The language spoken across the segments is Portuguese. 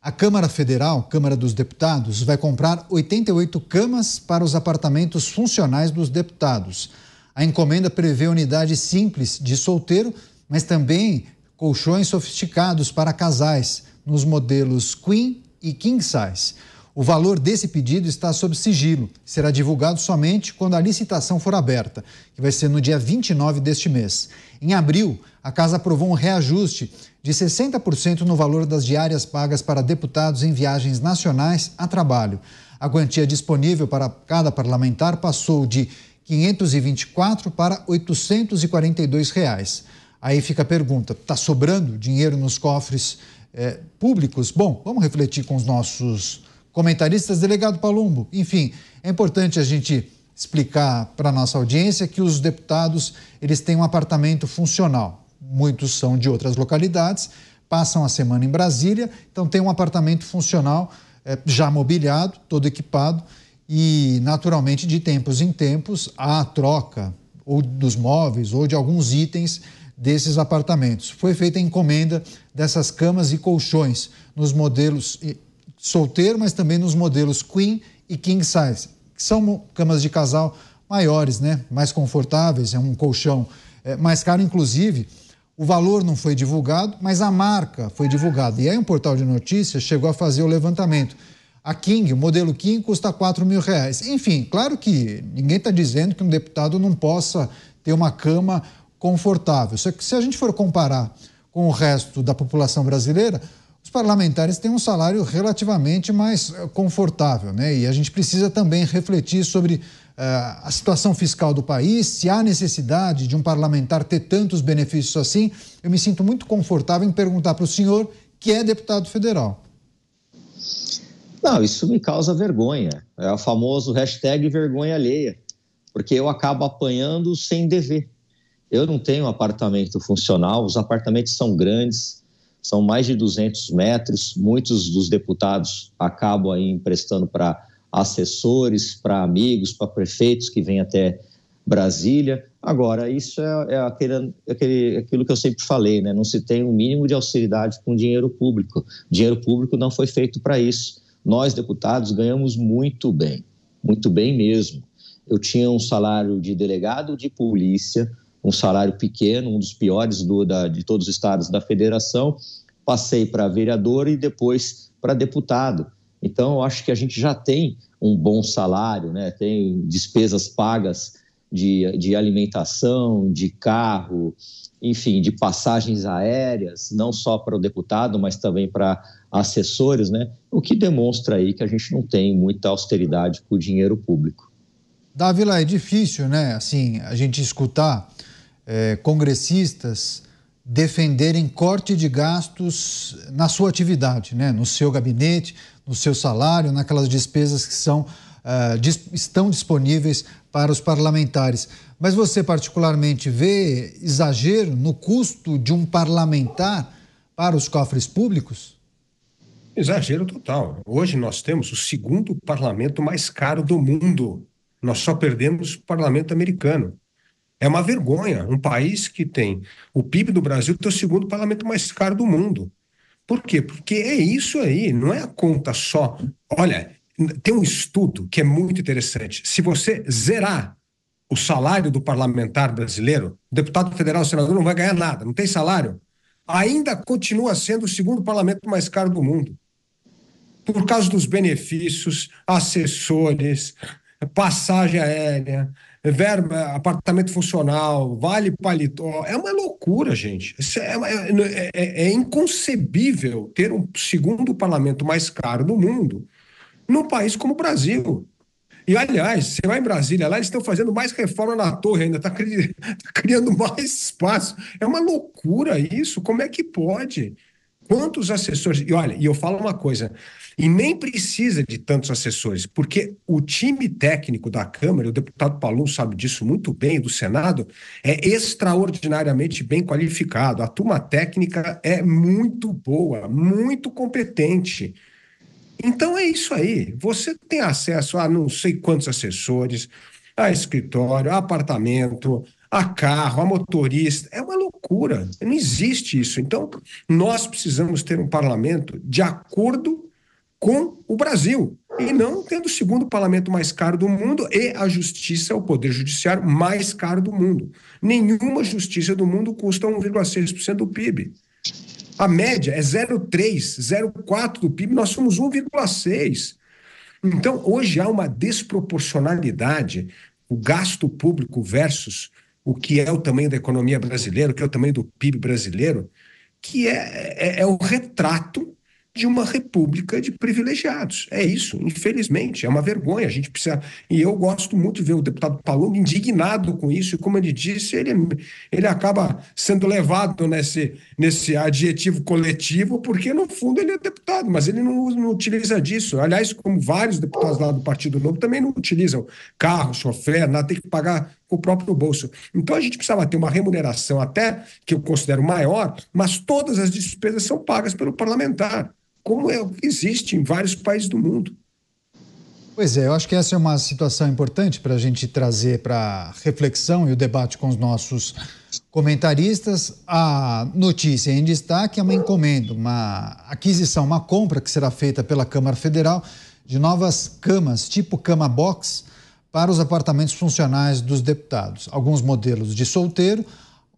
A Câmara Federal, Câmara dos Deputados, vai comprar 88 camas para os apartamentos funcionais dos deputados. A encomenda prevê unidade simples de solteiro, mas também colchões sofisticados para casais, nos modelos Queen e King Size. O valor desse pedido está sob sigilo. Será divulgado somente quando a licitação for aberta, que vai ser no dia 29 deste mês. Em abril, a Casa aprovou um reajuste de 60% no valor das diárias pagas para deputados em viagens nacionais a trabalho. A quantia disponível para cada parlamentar passou de R$ 524 para R$ 842. Aí fica a pergunta, está sobrando dinheiro nos cofres públicos? Bom, vamos refletir com os nossos comentaristas. Delegado Palumbo, enfim, é importante a gente explicar para a nossa audiência que os deputados, eles têm um apartamento funcional. Muitos são de outras localidades, passam a semana em Brasília, então tem um apartamento funcional já mobiliado, todo equipado, e naturalmente de tempos em tempos há a troca ou dos móveis ou de alguns itens desses apartamentos. Foi feita a encomenda dessas camas e colchões nos modelos solteiro, mas também nos modelos Queen e King Size, que são camas de casal maiores, né? Mais confortáveis, é um colchão mais caro, inclusive. O valor não foi divulgado, mas a marca foi divulgada. E aí um portal de notícias chegou a fazer o levantamento. A King, o modelo King, custa R$ 4.000. Enfim, claro que ninguém está dizendo que um deputado não possa ter uma cama confortável. Só que se a gente for comparar com o resto da população brasileira, os parlamentares têm um salário relativamente mais confortável, né? E a gente precisa também refletir sobre a situação fiscal do país, se há necessidade de um parlamentar ter tantos benefícios assim. Eu me sinto muito confortável em perguntar para o senhor, que é deputado federal. Não, isso me causa vergonha. É o famoso hashtag vergonha alheia, porque eu acabo apanhando sem dever. Eu não tenho um apartamento funcional, os apartamentos são grandes, são mais de 200 metros, muitos dos deputados acabam aí emprestando para assessores, para amigos, para prefeitos que vêm até Brasília. Agora, isso é aquilo que eu sempre falei, né? Não se tem um mínimo de austeridade com dinheiro público. Dinheiro público não foi feito para isso. Nós, deputados, ganhamos muito bem mesmo. Eu tinha um salário de delegado de polícia, um salário pequeno, um dos piores de todos os estados da federação, passei para vereador e depois para deputado. Então, eu acho que a gente já tem um bom salário, né? Tem despesas pagas de alimentação, de carro, enfim, de passagens aéreas, não só para o deputado, mas também para assessores, né? O que demonstra aí que a gente não tem muita austeridade com o dinheiro público. Dávila, é difícil, né? Assim, a gente escutar congressistas defenderem corte de gastos na sua atividade, né? No seu gabinete, no seu salário, naquelas despesas que estão disponíveis para os parlamentares. Mas você particularmente vê exagero no custo de um parlamentar para os cofres públicos? Exagero total. Hoje nós temos o segundo parlamento mais caro do mundo. Nós só perdemos o parlamento americano. É uma vergonha. Um país que tem o PIB do Brasil ter o segundo parlamento mais caro do mundo. Por quê? Porque é isso aí, não é a conta só. Olha, tem um estudo que é muito interessante. Se você zerar o salário do parlamentar brasileiro, o deputado federal, o senador não vai ganhar nada, não tem salário, ainda continua sendo o segundo parlamento mais caro do mundo. Por causa dos benefícios, assessores, passagem aérea, verba, apartamento funcional, vale paletó. É uma loucura, gente. É inconcebível ter um segundo parlamento mais caro do mundo num país como o Brasil. E, aliás, você vai em Brasília, lá eles estão fazendo mais reforma na torre ainda, está criando mais espaço. É uma loucura isso. Como é que pode? Quantos assessores... E olha, e eu falo uma coisa, e nem precisa de tantos assessores, porque o time técnico da Câmara, o deputado Palumbo sabe disso muito bem, do Senado, é extraordinariamente bem qualificado. A turma técnica é muito boa, muito competente. Então é isso aí. Você tem acesso a não sei quantos assessores, a escritório, a apartamento, a carro, a motorista. É uma loucura. loucura, não existe isso. Então, nós precisamos ter um parlamento de acordo com o Brasil, e não tendo o segundo parlamento mais caro do mundo e a justiça, o poder judiciário mais caro do mundo. Nenhuma justiça do mundo custa 1,6% do PIB. A média é 0,3%, 0,4% do PIB, nós somos 1,6%. Então, hoje há uma desproporcionalidade, o gasto público versus o que é o tamanho da economia brasileira, o que é o tamanho do PIB brasileiro, que é o retrato de uma república de privilegiados. É isso, infelizmente, é uma vergonha. A gente precisa... E eu gosto muito de ver o deputado Palumbo indignado com isso, e como ele disse, ele acaba sendo levado nesse adjetivo coletivo, porque no fundo ele é deputado, mas ele não utiliza disso. Aliás, como vários deputados lá do Partido Novo também não utilizam carro, chofer, nada, tem que pagar com o próprio bolso. Então a gente precisava ter uma remuneração até que eu considero maior, mas todas as despesas são pagas pelo parlamentar, como é o que existe em vários países do mundo. Pois é, eu acho que essa é uma situação importante para a gente trazer para reflexão e o debate com os nossos comentaristas. A notícia em destaque é uma encomenda, uma aquisição, uma compra que será feita pela Câmara Federal de novas camas, tipo cama box, para os apartamentos funcionais dos deputados. Alguns modelos de solteiro,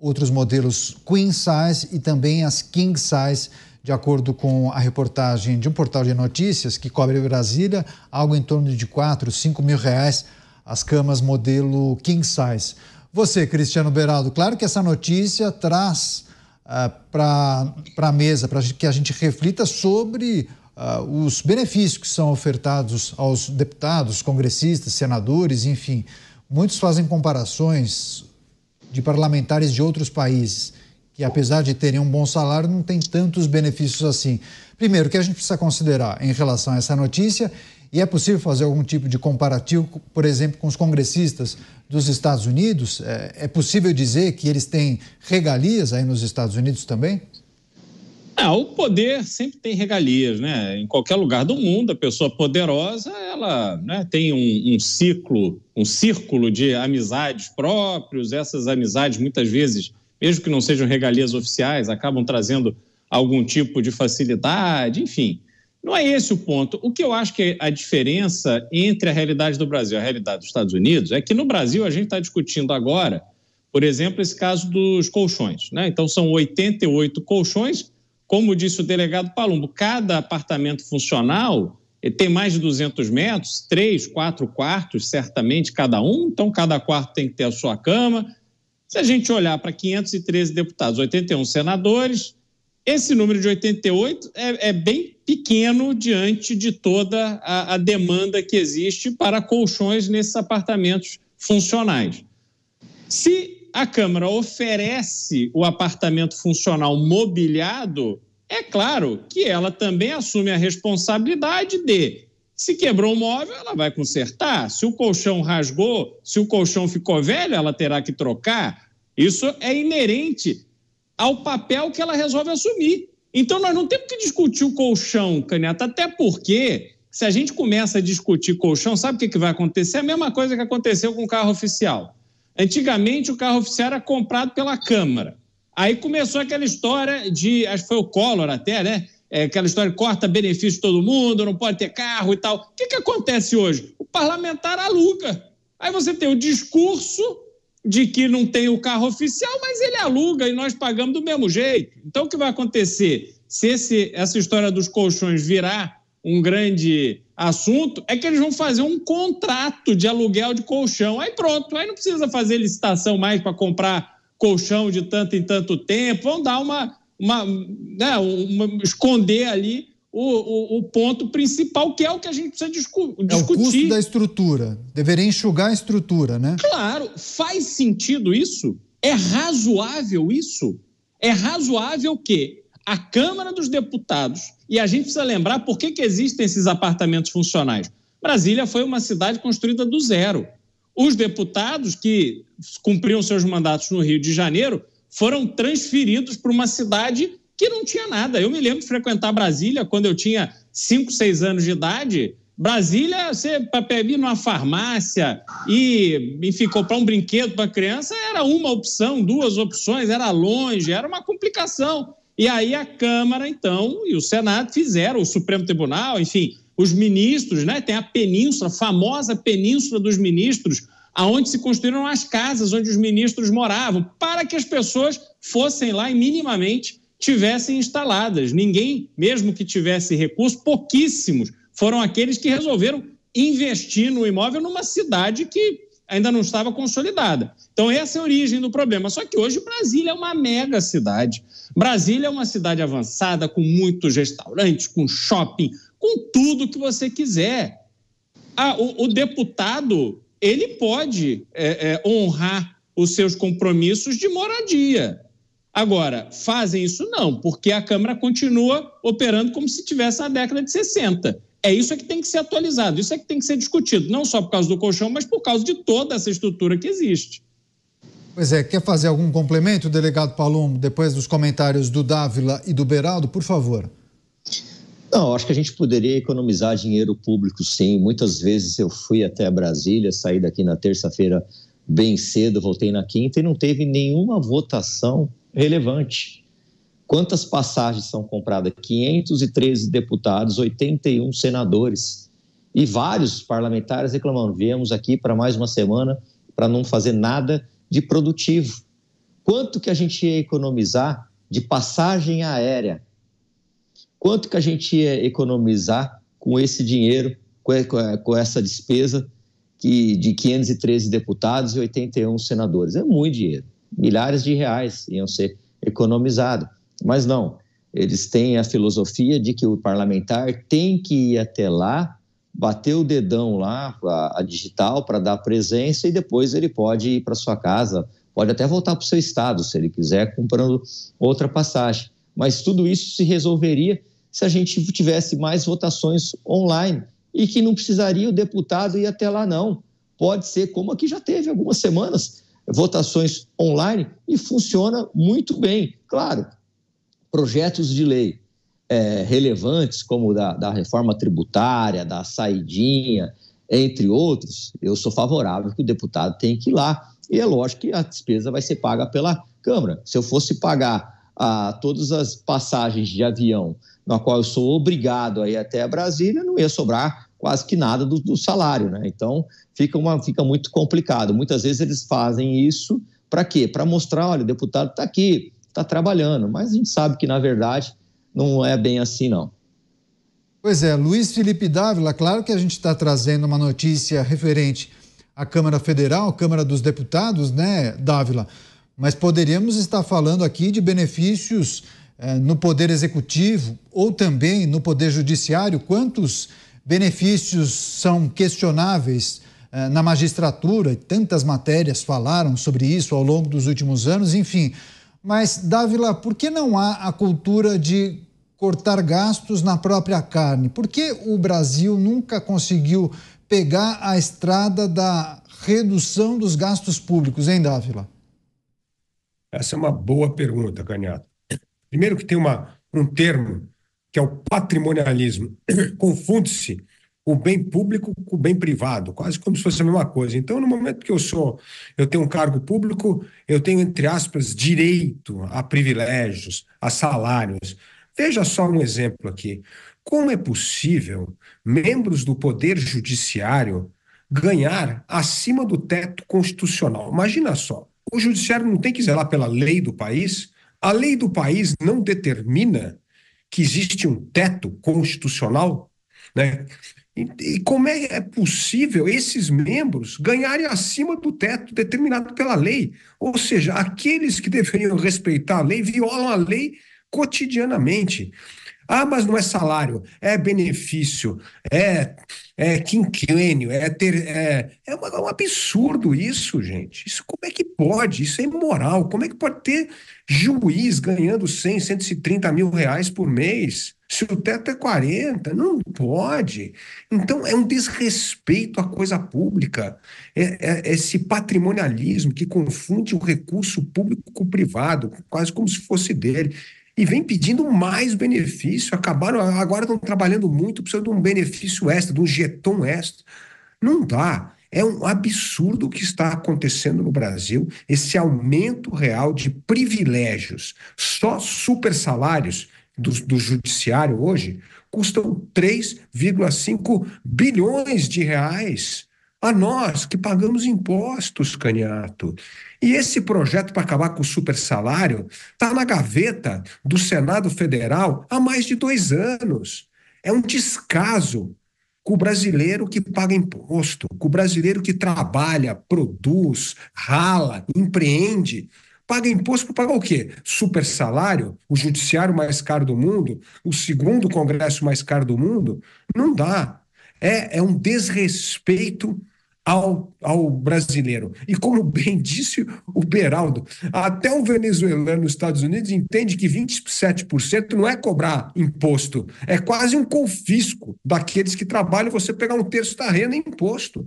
outros modelos queen size e também as king size, de acordo com a reportagem de um portal de notícias que cobre Brasília, algo em torno de 4, 5 mil reais as camas modelo king size. Você, Cristiano Beraldo, claro que essa notícia traz para a mesa, para que a gente reflita sobre os benefícios que são ofertados aos deputados, congressistas, senadores, enfim. Muitos fazem comparações de parlamentares de outros países, que apesar de terem um bom salário, não tem tantos benefícios assim. Primeiro, o que a gente precisa considerar em relação a essa notícia, e é possível fazer algum tipo de comparativo, por exemplo, com os congressistas dos Estados Unidos? É possível dizer que eles têm regalias aí nos Estados Unidos também? O poder sempre tem regalias, né? Em qualquer lugar do mundo, a pessoa poderosa, ela, né, tem um círculo de amizades próprios. Essas amizades, muitas vezes, mesmo que não sejam regalias oficiais, acabam trazendo algum tipo de facilidade, enfim. Não é esse o ponto. O que eu acho que é a diferença entre a realidade do Brasil e a realidade dos Estados Unidos é que no Brasil a gente está discutindo agora, por exemplo, esse caso dos colchões, né? Então são 88 colchões, como disse o delegado Palumbo, cada apartamento funcional tem mais de 200 metros, 3, 4 quartos, certamente cada um, então cada quarto tem que ter a sua cama. Se a gente olhar para 513 deputados, 81 senadores, esse número de 88 é bem pequeno diante de toda a demanda que existe para colchões nesses apartamentos funcionais. Se a Câmara oferece o apartamento funcional mobiliado, é claro que ela também assume a responsabilidade de, se quebrou o móvel, ela vai consertar. Se o colchão rasgou, se o colchão ficou velho, ela terá que trocar. Isso é inerente ao papel que ela resolve assumir. Então, nós não temos que discutir o colchão, Caneta, até porque, se a gente começa a discutir colchão, sabe o que vai acontecer? A mesma coisa que aconteceu com o carro oficial. Antigamente, o carro oficial era comprado pela Câmara. Aí começou aquela história de, acho que foi o Collor até, né? Aquela história de corta benefício de todo mundo, não pode ter carro e tal. O que acontece hoje? O parlamentar aluga. Aí você tem o discurso de que não tem o carro oficial, mas ele aluga e nós pagamos do mesmo jeito. Então, o que vai acontecer? Se essa história dos colchões virar um grande assunto, é que eles vão fazer um contrato de aluguel de colchão. Aí pronto, aí não precisa fazer licitação mais para comprar colchão de tanto em tanto tempo. Vão dar esconder ali o ponto principal, que é o que a gente precisa discutir. É o custo da estrutura. Deveria enxugar a estrutura, né? Claro. Faz sentido isso? É razoável isso? É razoável que a Câmara dos Deputados, e a gente precisa lembrar por que existem esses apartamentos funcionais. Brasília foi uma cidade construída do zero. Os deputados que cumpriam seus mandatos no Rio de Janeiro foram transferidos para uma cidade que não tinha nada. Eu me lembro de frequentar Brasília quando eu tinha 5, 6 anos de idade. Brasília, você para ir numa farmácia e enfim, comprar um brinquedo para a criança era uma opção, 2 opções, era longe, era uma complicação. E aí a Câmara, então, e o Senado fizeram, o Supremo Tribunal, enfim, os ministros, né? Tem a península, a famosa península dos ministros, aonde se construíram as casas onde os ministros moravam, para que as pessoas fossem lá e minimamente tivessem instaladas. Ninguém, mesmo que tivesse recurso, pouquíssimos foram aqueles que resolveram investir no imóvel numa cidade que ainda não estava consolidada. Então, essa é a origem do problema. Só que hoje Brasília é uma mega cidade. Brasília é uma cidade avançada, com muitos restaurantes, com shopping, com tudo que você quiser. O deputado, ele pode honrar os seus compromissos de moradia. Agora, fazem isso não, porque a Câmara continua operando como se tivesse na década de 60. É isso que tem que ser atualizado, isso é que tem que ser discutido, não só por causa do colchão, mas por causa de toda essa estrutura que existe. Pois é, quer fazer algum complemento, delegado Palumbo, depois dos comentários do Dávila e do Beraldo, por favor? Não, acho que a gente poderia economizar dinheiro público, sim. Muitas vezes eu fui até Brasília, saí daqui na terça-feira bem cedo, voltei na quinta e não teve nenhuma votação relevante. Quantas passagens são compradas? 513 deputados, 81 senadores e vários parlamentares reclamando. Viemos aqui para mais uma semana para não fazer nada de produtivo. Quanto que a gente ia economizar de passagem aérea? Quanto que a gente ia economizar com esse dinheiro, com essa despesa de 513 deputados e 81 senadores? É muito dinheiro. Milhares de reais iam ser economizados. Mas não, eles têm a filosofia de que o parlamentar tem que ir até lá, bater o dedão lá, a digital, para dar presença, e depois ele pode ir para sua casa, pode até voltar para o seu estado, se ele quiser, comprando outra passagem. Mas tudo isso se resolveria se a gente tivesse mais votações online e que não precisaria o deputado ir até lá, não. Pode ser, como aqui já teve algumas semanas, votações online e funciona muito bem. Claro, projetos de lei relevantes, como da reforma tributária, da saidinha, entre outros, eu sou favorável que o deputado tenha que ir lá. E é lógico que a despesa vai ser paga pela Câmara. Se eu fosse pagar todas as passagens de avião, na qual eu sou obrigado a ir até Brasília, não ia sobrar quase que nada do salário, né? Então, fica muito complicado. Muitas vezes eles fazem isso para quê? Para mostrar, olha, o deputado está aqui, está trabalhando, mas a gente sabe que, na verdade, não é bem assim, não. Pois é, Luiz Felipe Dávila, claro que a gente está trazendo uma notícia referente à Câmara Federal, Câmara dos Deputados, né, Dávila? Mas poderíamos estar falando aqui de benefícios no Poder Executivo ou também no Poder Judiciário. Quantos benefícios são questionáveis na magistratura? Tantas matérias falaram sobre isso ao longo dos últimos anos, enfim. Mas, Dávila, por que não há a cultura de cortar gastos na própria carne? Por que o Brasil nunca conseguiu pegar a estrada da redução dos gastos públicos, hein, Dávila? Essa é uma boa pergunta, Canhato. Primeiro que tem um termo que é o patrimonialismo. Confunde-se o bem público com o bem privado, quase como se fosse a mesma coisa. Então, no momento que eu tenho um cargo público, eu tenho, entre aspas, direito a privilégios, a salários. Veja só um exemplo aqui. Como é possível membros do Poder Judiciário ganhar acima do teto constitucional? Imagina só, o Judiciário não tem que zelar pela lei do país? A lei do país não determina que existe um teto constitucional, né? E como é possível esses membros ganharem acima do teto determinado pela lei? Ou seja, aqueles que deveriam respeitar a lei violam a lei cotidianamente. Mas não é salário, é benefício, é quinquênio, é um absurdo isso, gente. Isso como é que pode? Isso é imoral. Como é que pode ter juiz ganhando 100, 130 mil reais por mês? Se o teto é 40, não pode. Então, é um desrespeito à coisa pública. Esse patrimonialismo que confunde o recurso público com o privado, quase como se fosse dele. e vem pedindo mais benefício. Agora estão trabalhando muito, precisam de um benefício extra, de um jeton extra. Não dá. É um absurdo o que está acontecendo no Brasil, esse aumento real de privilégios. Só super salários do judiciário hoje custam 3,5 bilhões de reais a nós que pagamos impostos, Caniato. E esse projeto para acabar com o super salário está na gaveta do Senado Federal há mais de 2 anos. É um descaso com o brasileiro que paga imposto, com o brasileiro que trabalha, produz, rala, empreende. Paga imposto para pagar o quê? Super salário? O judiciário mais caro do mundo? O segundo congresso mais caro do mundo? Não dá. É um desrespeito ao brasileiro. E como bem disse o Beraldo, até o venezuelano nos Estados Unidos entende que 27% não é cobrar imposto, é quase um confisco daqueles que trabalham, você pegar 1/3 da renda em imposto.